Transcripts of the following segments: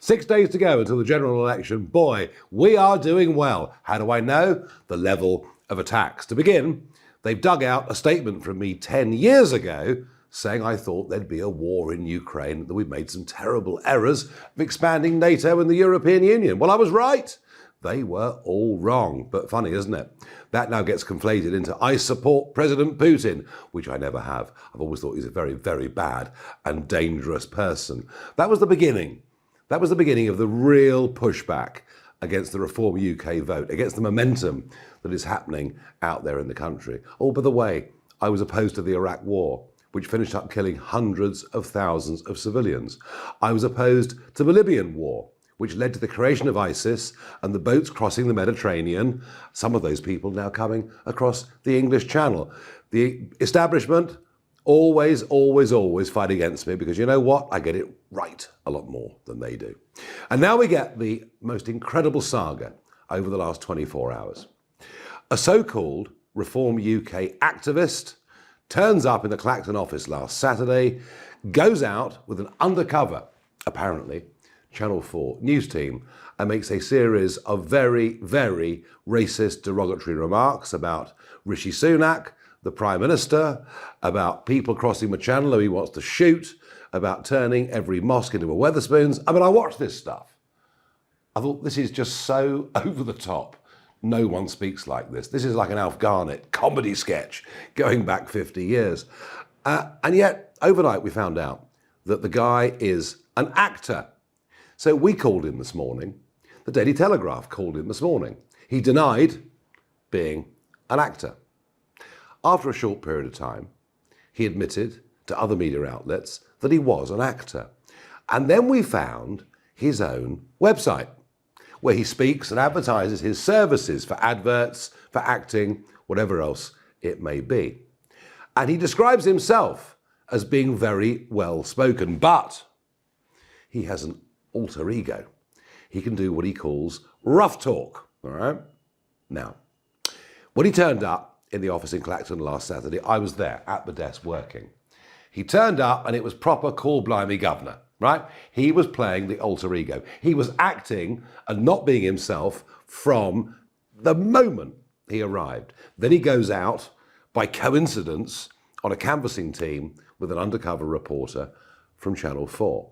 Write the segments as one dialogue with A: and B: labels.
A: 6 days to go until the general election. Boy, we are doing well. How do I know? The level of attacks. To begin, they've dug out a statement from me 10 years ago saying I thought there'd be a war in Ukraine, that we'd made some terrible errors of expanding NATO and the European Union. Well, I was right. They were all wrong. But funny, isn't it? That now gets conflated into I support President Putin, which I never have. I've always thought he's a very, very bad and dangerous person. That was the beginning. That was the beginning of the real pushback against the Reform UK vote, against the momentum that is happening out there in the country. Oh, by the way, I was opposed to the Iraq War, which finished up killing hundreds of thousands of civilians. I was opposed to the Libyan War, which led to the creation of ISIS and the boats crossing the Mediterranean, some of those people now coming across the English Channel. The establishment always fight against me because you know what? I get it right a lot more than they do. And now we get the most incredible saga over the last 24 hours. A so-called Reform UK activist turns up in the Clacton office last Saturday, goes out with an undercover, apparently, Channel 4 news team, and makes a series of very, very racist, derogatory remarks about Rishi Sunak, the Prime Minister, about people crossing the channel who he wants to shoot, about turning every mosque into a Wetherspoons. I mean, I watched this stuff. I thought, this is just so over the top. No one speaks like this. This is like an Alf Garnett comedy sketch going back 50 years. And yet, overnight, we found out that the guy is an actor. So we called him this morning. The Daily Telegraph called him this morning. He denied being an actor. After a short period of time, he admitted to other media outlets that he was an actor. And then we found his own website, where he speaks and advertises his services for adverts, for acting, whatever else it may be. And he describes himself as being very well spoken, but he has an alter ego. He can do what he calls rough talk, all right? Now, when he turned up in the office in Clacton last Saturday, I was there at the desk working. He turned up and it was proper call blimey governor. Right? He was playing the alter ego. He was acting and not being himself from the moment he arrived. Then he goes out by coincidence on a canvassing team with an undercover reporter from Channel 4.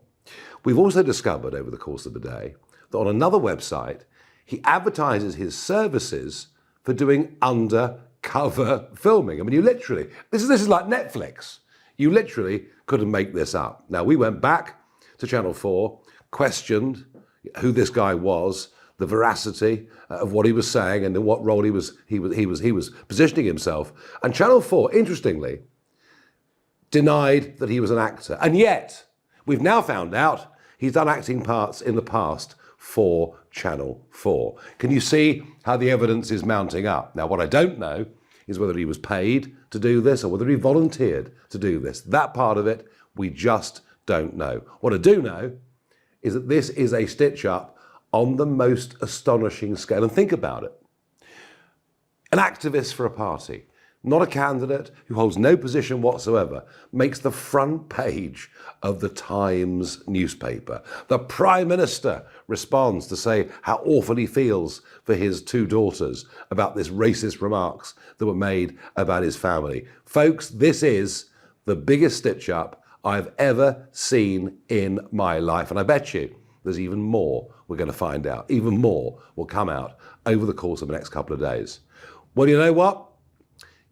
A: We've also discovered over the course of the day that on another website, he advertises his services for doing undercover filming. I mean, you literally, this is like Netflix. You literally couldn't make this up. Now, we went back to Channel 4, questioned who this guy was, the veracity of what he was saying and in what role he was positioning himself. And Channel 4, interestingly, denied that he was an actor. And yet, we've now found out he's done acting parts in the past for Channel 4. Can you see how the evidence is mounting up? Now, what I don't know is whether he was paid to do this or whether he volunteered to do this. That part of it, we just don't know. What I do know is that this is a stitch-up on the most astonishing scale. And think about it. An activist for a party, not a candidate who holds no position whatsoever, makes the front page of the Times newspaper. The Prime Minister responds to say how awful he feels for his two daughters about this racist remarks that were made about his family. Folks, this is the biggest stitch-up I've ever seen in my life. And I bet you there's even more we're going to find out. Even more will come out over the course of the next couple of days. Well, you know what?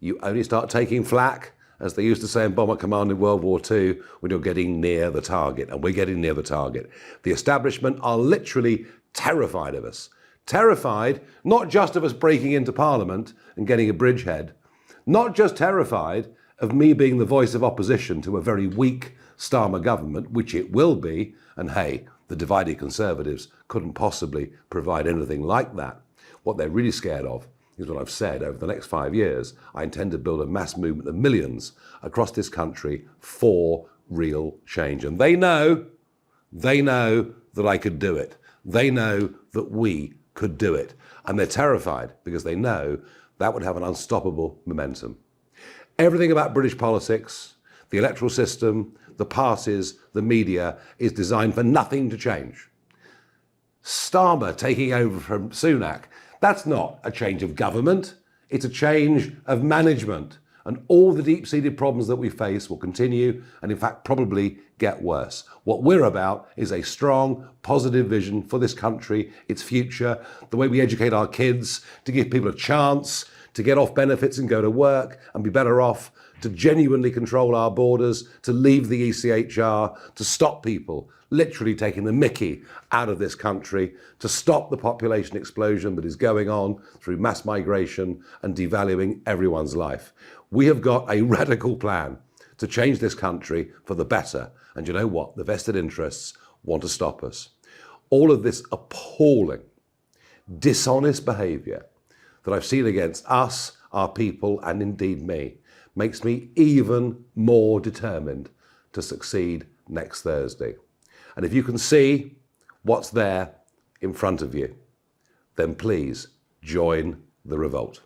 A: You only start taking flak, as they used to say in Bomber Command in World War II, when you're getting near the target. And we're getting near the target. The establishment are literally terrified of us. Terrified, not just of us breaking into Parliament and getting a bridgehead, not just terrified of me being the voice of opposition to a very weak Starmer government, which it will be, and hey, the divided Conservatives couldn't possibly provide anything like that. What they're really scared of is what I've said. Over the next 5 years, I intend to build a mass movement of millions across this country for real change. And they know that I could do it. They know that we could do it. And they're terrified because they know that would have an unstoppable momentum. Everything about British politics, the electoral system, the parties, the media is designed for nothing to change. Starmer taking over from Sunak. That's not a change of government. It's a change of management. And all the deep-seated problems that we face will continue and, in fact, probably get worse. What we're about is a strong, positive vision for this country, its future, the way we educate our kids, to give people a chance to get off benefits and go to work and be better off, to genuinely control our borders, to leave the ECHR, to stop people literally taking the mickey out of this country, to stop the population explosion that is going on through mass migration and devaluing everyone's life. We have got a radical plan to change this country for the better. And you know what? The vested interests want to stop us. All of this appalling, dishonest behaviour that I've seen against us, our people, and indeed me, makes me even more determined to succeed next Thursday. And if you can see what's there in front of you, then please join the revolt.